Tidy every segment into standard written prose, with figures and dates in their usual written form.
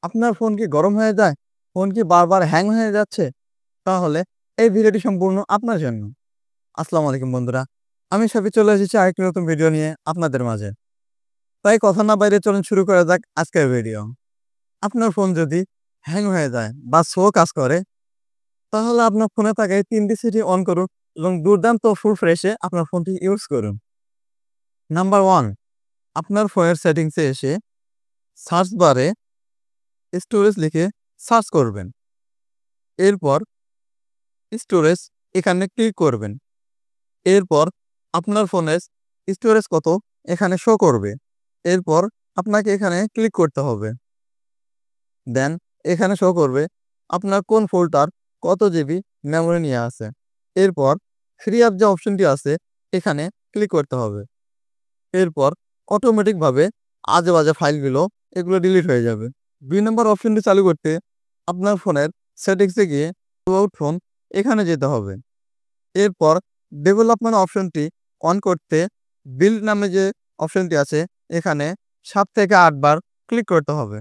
আপনার ফোন কি গরম হয়ে যায়? ফোন কি বারবার হ্যাং হয়ে যাচ্ছে? তাহলে এই ভিডিওটি সম্পূর্ণ আপনার জন্য। আসসালামু আলাইকুম বন্ধুরা। আমি শাফি চলে এসেছি আরেকটি নতুন ভিডিও নিয়ে আপনাদের মাঝে। তাই কথা না বাইরে চলুন শুরু করা যাক আজকের ভিডিও। আপনার ফোন যদি হ্যাং হয়ে যায় বা স্লো কাজ করে, তাহলে আপনার ফোনে থাকা এই ৩টি সেটিং অন করুন এবং দুর্দান্ত ফুল ফ্রেশে আপনার ফোনটি ইউজ করুন। নাম্বার 1, আপনার ফোনের সেটিংসে এসে সার্চ বারে স্টোরেজ লিখে সার্চ করবেন। এরপর স্টোরেজ এখানে ক্লিক করবেন। এরপর আপনার ফোনের স্টোরেজ কত এখানে শো করবে। এরপর আপনাকে এখানে ক্লিক করতে হবে। দেন এখানে শো করবে আপনার কোন ফোনটার কত জিবি মেমরি নিয়ে আছে। এরপর ফ্রি আপ যে অপশনটি আছে এখানে ক্লিক করতে হবে। এরপর অটোমেটিকভাবে আজেবাজে ফাইলগুলো এগুলো ডিলিট হয়ে যাবে। ২ নম্বর অপশনটি চালু করতে আপনার ফোনের সেটিংসে গিয়ে অ্যাবাউট ফোন এখানে যেতে হবে। এরপর ডেভেলপমেন্ট অপশনটি অন করতে বিল্ড নামে যে অপশনটি আছে এখানে ৭ থেকে ৮ বার ক্লিক করতে হবে।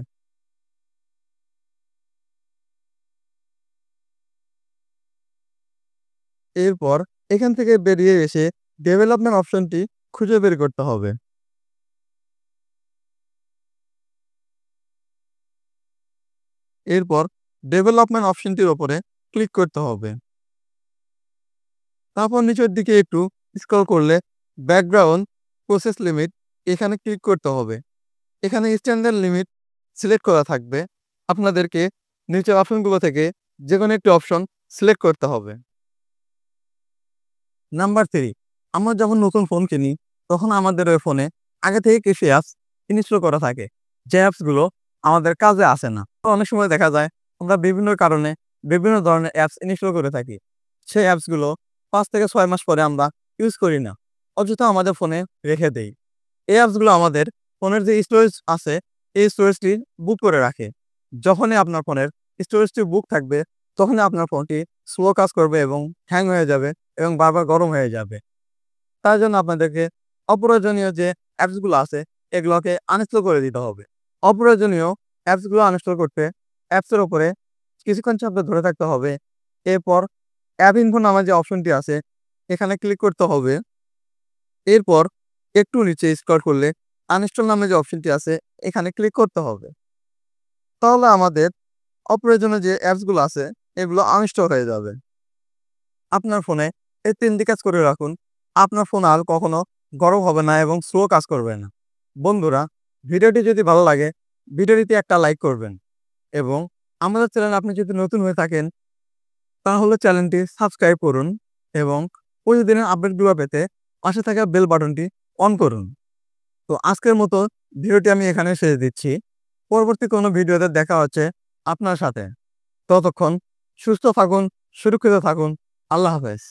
এরপর এখান থেকে বেরিয়ে এসে ডেভেলপমেন্ট অপশনটি খুঁজে বের করতে হবে। এরপর ডেভেলপমেন্ট অপশনটির উপরে ক্লিক করতে হবে। তারপর নিচের দিকে একটু স্ক্রল করলে ব্যাকগ্রাউন্ড প্রসেস লিমিট এখানে ক্লিক করতে হবে। এখানে স্ট্যান্ডার্ড লিমিট সিলেক্ট করা থাকবে। আপনাদেরকে নিচের অপশনগুলো থেকে যেকোনো একটি অপশন সিলেক্ট করতে হবে। নাম্বার 3, আমরা যখন নতুন ফোন কিনি তখন আমাদের ওই ফোনে আগে থেকে কিছু অ্যাপস ইনস্টল করা থাকে। যে অ্যাপসগুলো আমাদের কাজে আসে না। তো অনেক সময় দেখা যায় আমরা বিভিন্ন কারণে বিভিন্ন ধরনের অ্যাপস ইনস্টল করে থাকি। সেই অ্যাপসগুলো ৫ থেকে ৬ মাস পরে আমরা ইউজ করি না। অযথা আমাদের ফোনে রেখে দেই। এই অ্যাপসগুলো আমাদের ফোনের যে স্টোরেজ আছে এই স্টোরেজটি বুক করে রাখে। যখনই আপনার ফোনের স্টোরেজটি বুক থাকবে তখনই আপনার ফোনটি স্লো কাজ করবে এবং হ্যাং হয়ে যাবে এবং বারবার গরম হয়ে যাবে। তার জন্য আপনাদেরকে অপ্রয়োজনীয় যে অ্যাপসগুলো আছে এগুলোকে আনইনস্টল করে দিতে হবে। অপ্রয়োজনীয় অ্যাপসগুলো আনইনস্টল করতে অ্যাপসের উপরে কিছুক্ষণ চাপে ধরে থাকতে হবে। এরপর অ্যাপ ইনফো নামে যে অপশনটি আছে এখানে ক্লিক করতে হবে। এরপর একটু নিচে স্ক্রল করলে আনইনস্টল নামে যে অপশনটি আছে এখানে ক্লিক করতে হবে। তাহলে আমাদের অপ্রয়োজনীয় যে অ্যাপসগুলো আছে এগুলো আনইনস্টল হয়ে যাবে। আপনার ফোনে এই ৩টি কাজ করে রাখুন। আপনার ফোন আর কখনো গরম হবে না এবং স্লো কাজ করবে না। বন্ধুরা, ভিডিওটি যদি ভালো লাগে ভিডিওটিতে একটা লাইক করবেন এবং আমাদের চ্যানেলে আপনি যদি নতুন হয়ে থাকেন তাহলে চ্যানেলটি সাবস্ক্রাইব করুন এবং প্রতিদিনের আপডেটগুলো পেতে পাশে থাকা বেল বাটনটি অন করুন। তো আজকের মতো ভিডিওটি আমি এখানে শেষ দিচ্ছি। পরবর্তী কোনো ভিডিওতে দেখা হচ্ছে আপনার সাথে। ততক্ষণ সুস্থ থাকুন, সুরক্ষিত থাকুন। আল্লাহ হাফেজ।